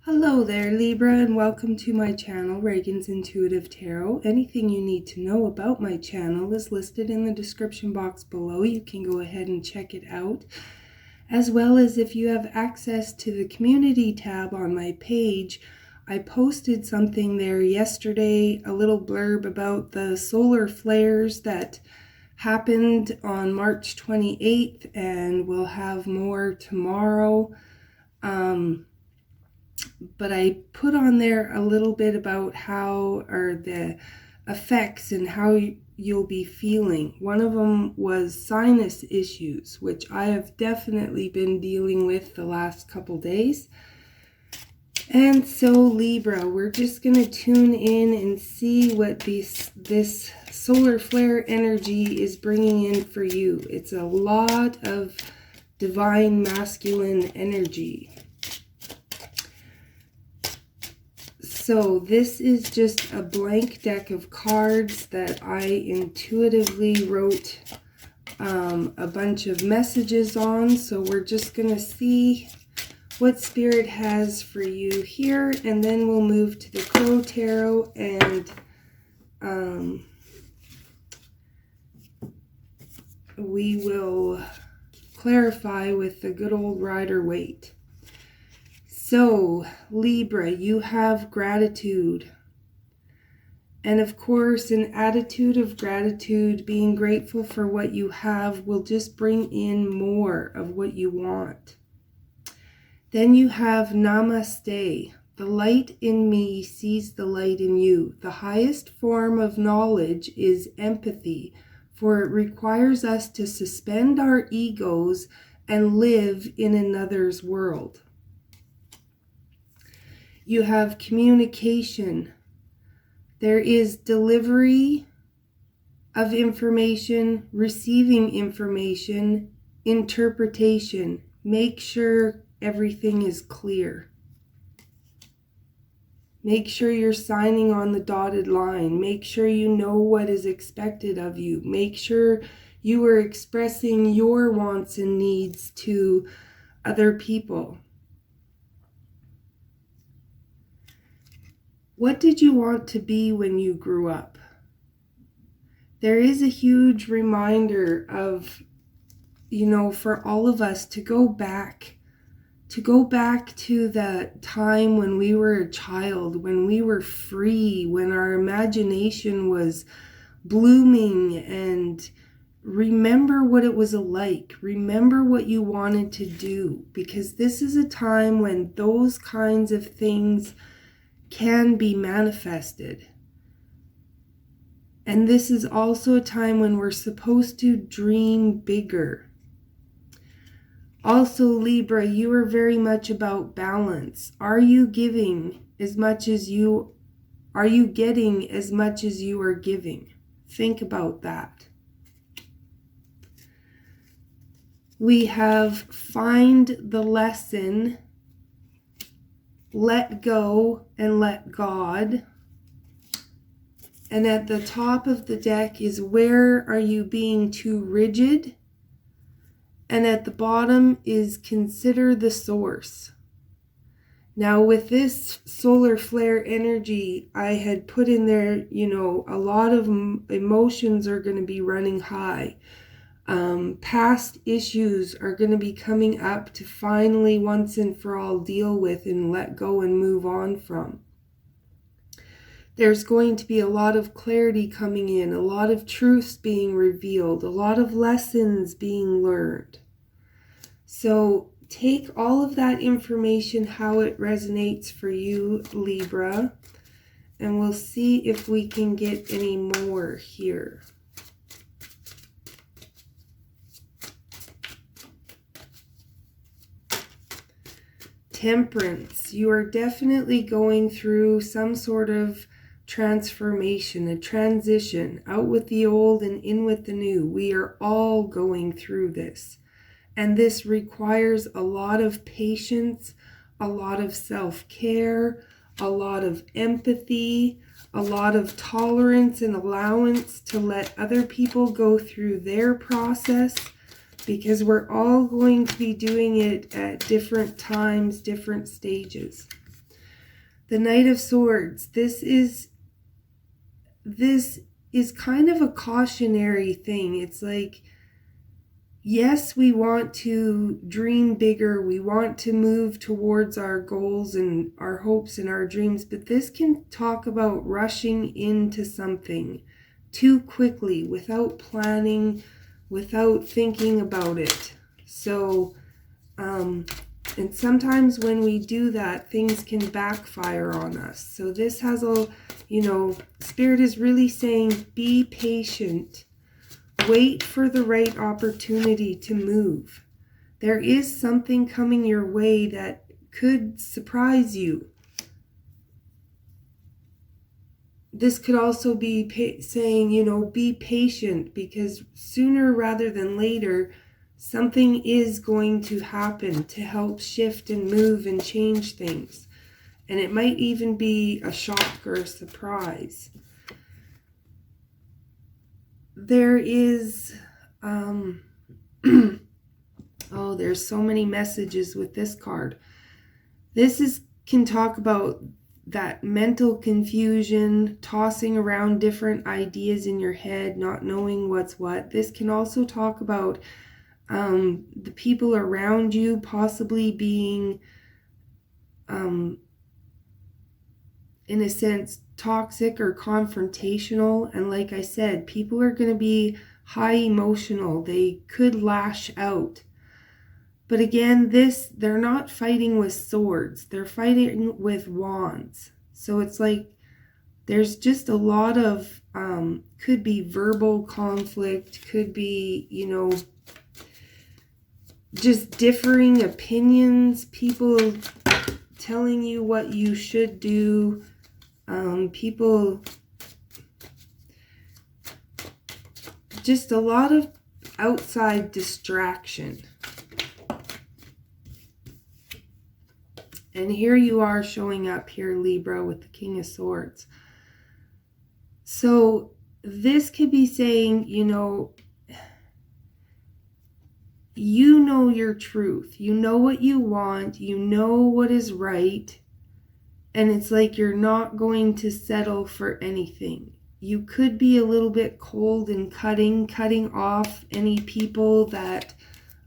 Hello there, Libra, and welcome to my channel, Ragean's Intuitive Tarot. Anything you need to know about my channel is listed in the description box below. You can go ahead and check it out. As well as if you have access to the community tab on my page, I posted something there yesterday, a little blurb about the solar flares that happened on March 28th, and we'll have more tomorrow. But I put on there a little bit about how are the effects and how you'll be feeling. One of them was sinus issues, which I have definitely been dealing with the last couple days. And so Libra, we're just going to tune in and see what this solar flare energy is bringing in for you. It's a lot of divine masculine energy. So this is just a blank deck of cards that I intuitively wrote a bunch of messages on. So we're just going to see what Spirit has for you here. And then we'll move to the Crow Tarot and we will clarify with the good old Rider-Waite. So, Libra, you have gratitude. And of course, an attitude of gratitude, being grateful for what you have, will just bring in more of what you want. Then you have Namaste. The light in me sees the light in you. The highest form of knowledge is empathy, for it requires us to suspend our egos and live in another's world. You have communication. There is delivery of information, receiving information, interpretation. Make sure everything is clear. Make sure you're signing on the dotted line. Make sure you know what is expected of you. Make sure you are expressing your wants and needs to other people. What did you want to be when you grew up? There is a huge reminder of, for all of us to go back to that time when we were a child, when we were free, when our imagination was blooming, and remember what it was like. Remember what you wanted to do, because this is a time when those kinds of things can be manifested. And this is also a time when we're supposed to dream bigger. Also, Libra, you are very much about balance. Are you giving as much as are you getting as much as you are giving? Think about that. We have find the lesson, let go and let God. And at the top of the deck is where are you being too rigid? And at the bottom is consider the source. Now with this solar flare energy, I had put in there, a lot of emotions are going to be running high. Past issues are going to be coming up to finally once and for all deal with and let go and move on from. There's going to be a lot of clarity coming in, a lot of truths being revealed, a lot of lessons being learned. So take all of that information, how it resonates for you, Libra, and we'll see if we can get any more here. Temperance, you are definitely going through some sort of transformation, a transition, out with the old and in with the new. We are all going through this. And this requires a lot of patience, a lot of self-care, a lot of empathy, a lot of tolerance and allowance to let other people go through their process, because we're all going to be doing it at different times, different stages. The Knight of Swords. This is kind of a cautionary thing. It's like, yes, we want to dream bigger. We want to move towards our goals and our hopes and our dreams, but this can talk about rushing into something too quickly without planning, without thinking about it. So, and sometimes when we do that, things can backfire on us. So this has a, Spirit is really saying, be patient. Wait for the right opportunity to move. There is something coming your way that could surprise you. This could also be saying, be patient, because sooner rather than later, something is going to happen to help shift and move and change things. And it might even be a shock or a surprise. There is, there's so many messages with this card. This can talk about that mental confusion, tossing around different ideas in your head, not knowing what's what. This can also talk about the people around you possibly being, in a sense, toxic or confrontational. And like I said, people are going to be high emotional. They could lash out. But again, they're not fighting with swords. They're fighting with wands. So it's like there's just a lot of, could be verbal conflict, could be, just differing opinions, people telling you what you should do, people, just a lot of outside distraction. And here you are showing up here, Libra, with the King of Swords. So this could be saying, you know your truth. You know what you want. You know what is right. And it's like you're not going to settle for anything. You could be a little bit cold and cutting off any people that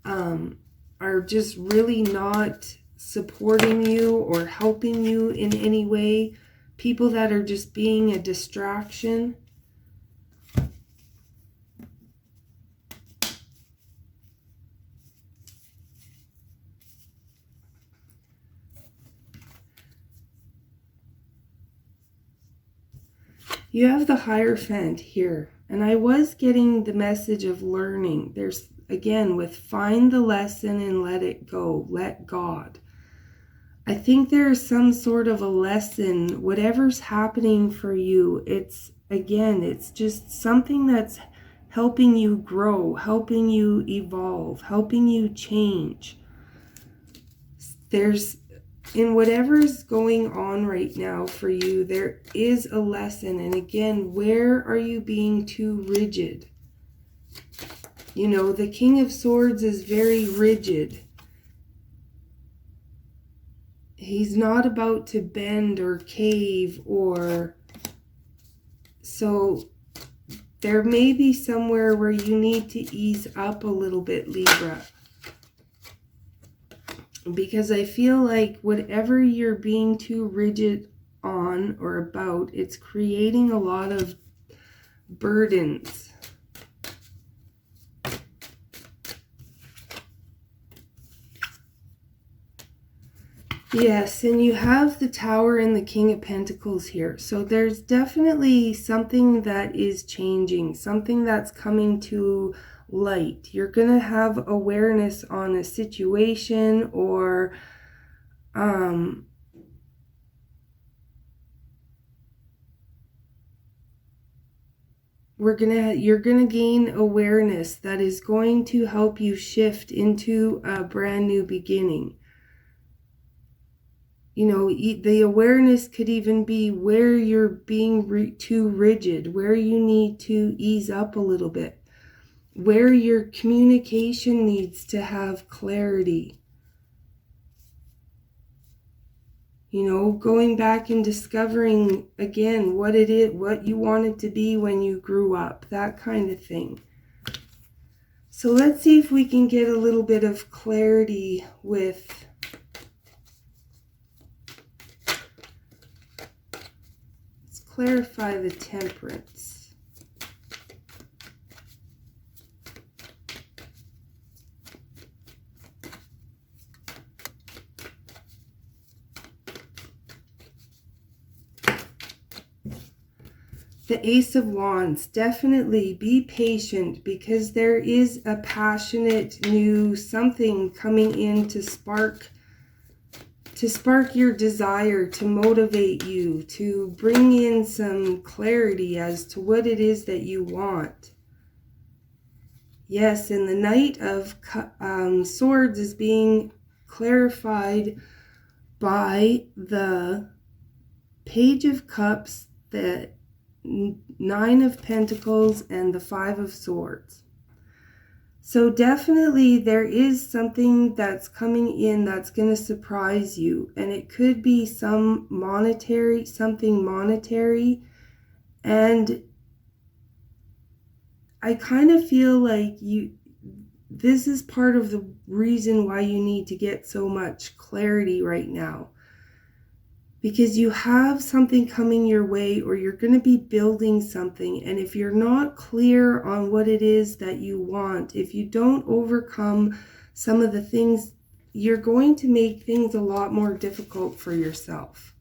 are just really not supporting you or helping you in any way. People that are just being a distraction. You have the Hierophant here, and I was getting the message of learning. There's, again, with find the lesson and let it go, let God. I think there's some sort of a lesson, whatever's happening for you. It's just something that's helping you grow, helping you evolve, helping you change. In whatever's going on right now for you, there is a lesson. And again, where are you being too rigid? The King of Swords is very rigid. He's not about to bend or cave so there may be somewhere where you need to ease up a little bit, Libra. Because I feel like whatever you're being too rigid on or about, it's creating a lot of burdens. Yes, and you have the Tower and the King of Pentacles here. So there's definitely something that is changing, something that's coming to light. You're going to have awareness on a situation, or you're gonna gain awareness that is going to help you shift into a brand new beginning. The awareness could even be where you're being too rigid, where you need to ease up a little bit, where your communication needs to have clarity. You know, going back and discovering again what it is, what you wanted to be when you grew up, that kind of thing. So let's see if we can get a little bit of clarity with let's clarify the Temperance. The Ace of Wands, definitely be patient because there is a passionate new something coming in to spark your desire, to motivate you, to bring in some clarity as to what it is that you want. Yes, and the Knight of Swords is being clarified by the Page of Cups, the Nine of Pentacles, and the Five of Swords. So definitely there is something that's coming in that's going to surprise you, and it could be something monetary, and I kind of feel like this is part of the reason why you need to get so much clarity right now. Because you have something coming your way, or you're going to be building something. And if you're not clear on what it is that you want, if you don't overcome some of the things, you're going to make things a lot more difficult for yourself.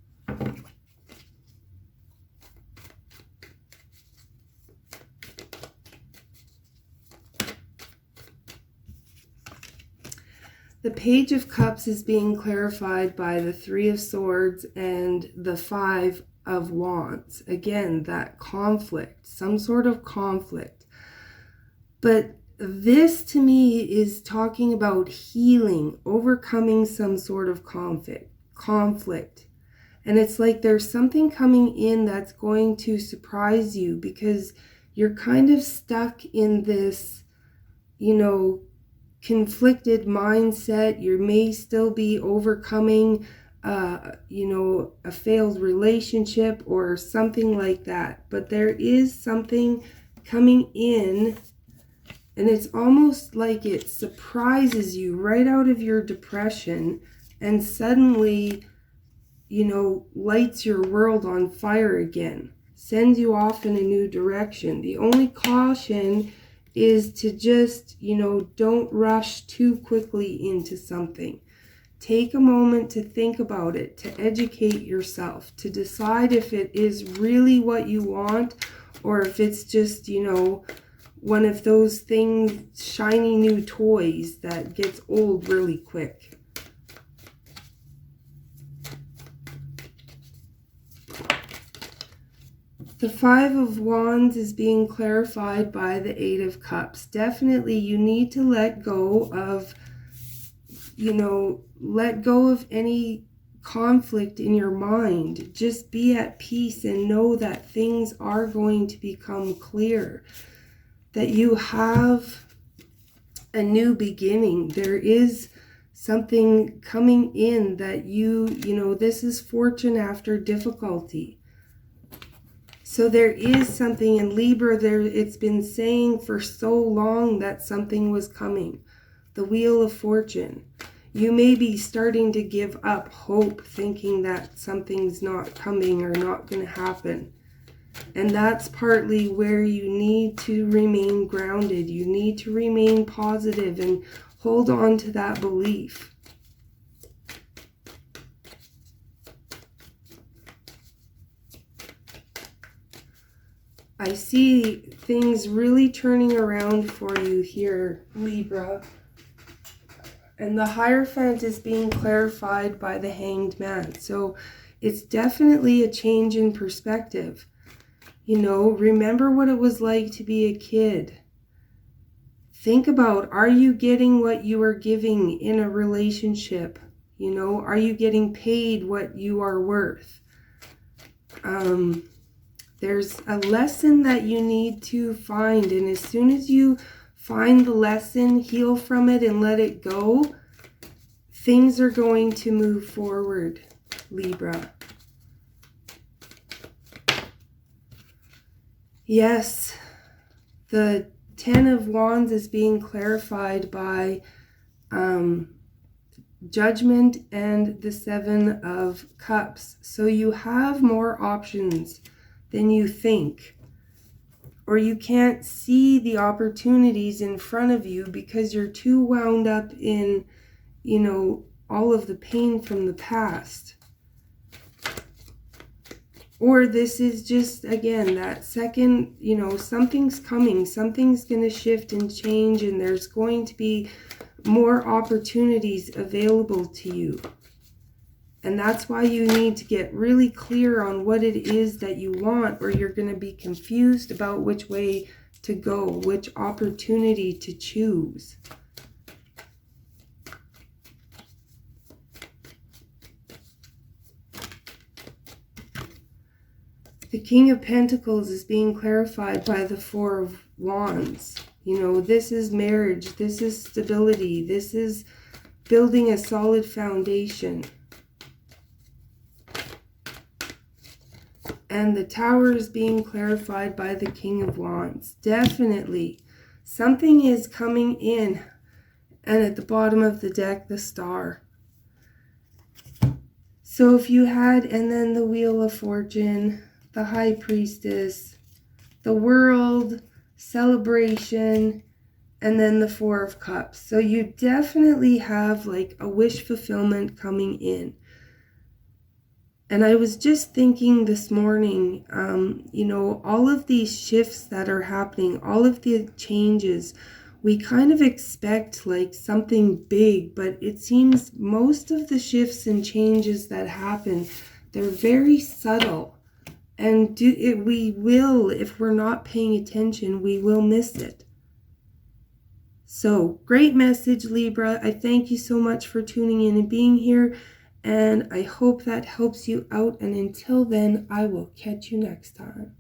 The Page of Cups is being clarified by the Three of Swords and the Five of Wands. Again, that conflict, some sort of conflict. But this to me is talking about healing, overcoming some sort of conflict. And it's like there's something coming in that's going to surprise you because you're kind of stuck in this, you know, conflicted mindset. You may still be overcoming you know, a failed relationship or something like that, but there is something coming in, and it's almost like it surprises you right out of your depression and suddenly, you know, lights your world on fire again, sends you off in a new direction. The only caution is to just, you know, don't rush too quickly into something. Take a moment to think about it, to educate yourself, to decide if it is really what you want or if it's just, you know, one of those things, shiny new toys that gets old really quick. The Five of Wands is being clarified by the Eight of Cups. Definitely you need to let go of, you know, let go of any conflict in your mind. Just be at peace and know that things are going to become clear. That you have a new beginning. There is something coming in that you know, this is fortune after difficulty. So there is something in Libra there. It's been saying for so long that something was coming. The Wheel of Fortune. You may be starting to give up hope, thinking that something's not coming or not going to happen. And that's partly where you need to remain grounded. You need to remain positive and hold on to that belief. I see things really turning around for you here, Libra. And the Hierophant is being clarified by the Hanged Man. So it's definitely a change in perspective. You know, remember what it was like to be a kid. Think about, are you getting what you are giving in a relationship? You know, are you getting paid what you are worth? There's a lesson that you need to find, and as soon as you find the lesson, heal from it and let it go, things are going to move forward, Libra. Yes, the 10 of Wands is being clarified by Judgment and the 7 of Cups. So you have more options than you think. Or you can't see the opportunities in front of you because you're too wound up in, you know, all of the pain from the past. Or this is just, again, that second, you know, something's coming. Something's going to shift and change, and there's going to be more opportunities available to you. And that's why you need to get really clear on what it is that you want, or you're going to be confused about which way to go, which opportunity to choose. The King of Pentacles is being clarified by the 4 of Wands. You know, this is marriage, this is stability, this is building a solid foundation. And the Tower is being clarified by the King of Wands. Definitely, something is coming in. And at the bottom of the deck, the Star. So if you had, and then the Wheel of Fortune, the High Priestess, the World, Celebration, and then the 4 of Cups. So you definitely have like a wish fulfillment coming in. And I was just thinking this morning, you know, all of these shifts that are happening, all of the changes, we kind of expect like something big, but it seems most of the shifts and changes that happen, they're very subtle. And we will, if we're not paying attention, we will miss it. So, great message, Libra. I thank you so much for tuning in and being here. And I hope that helps you out. And until then, I will catch you next time.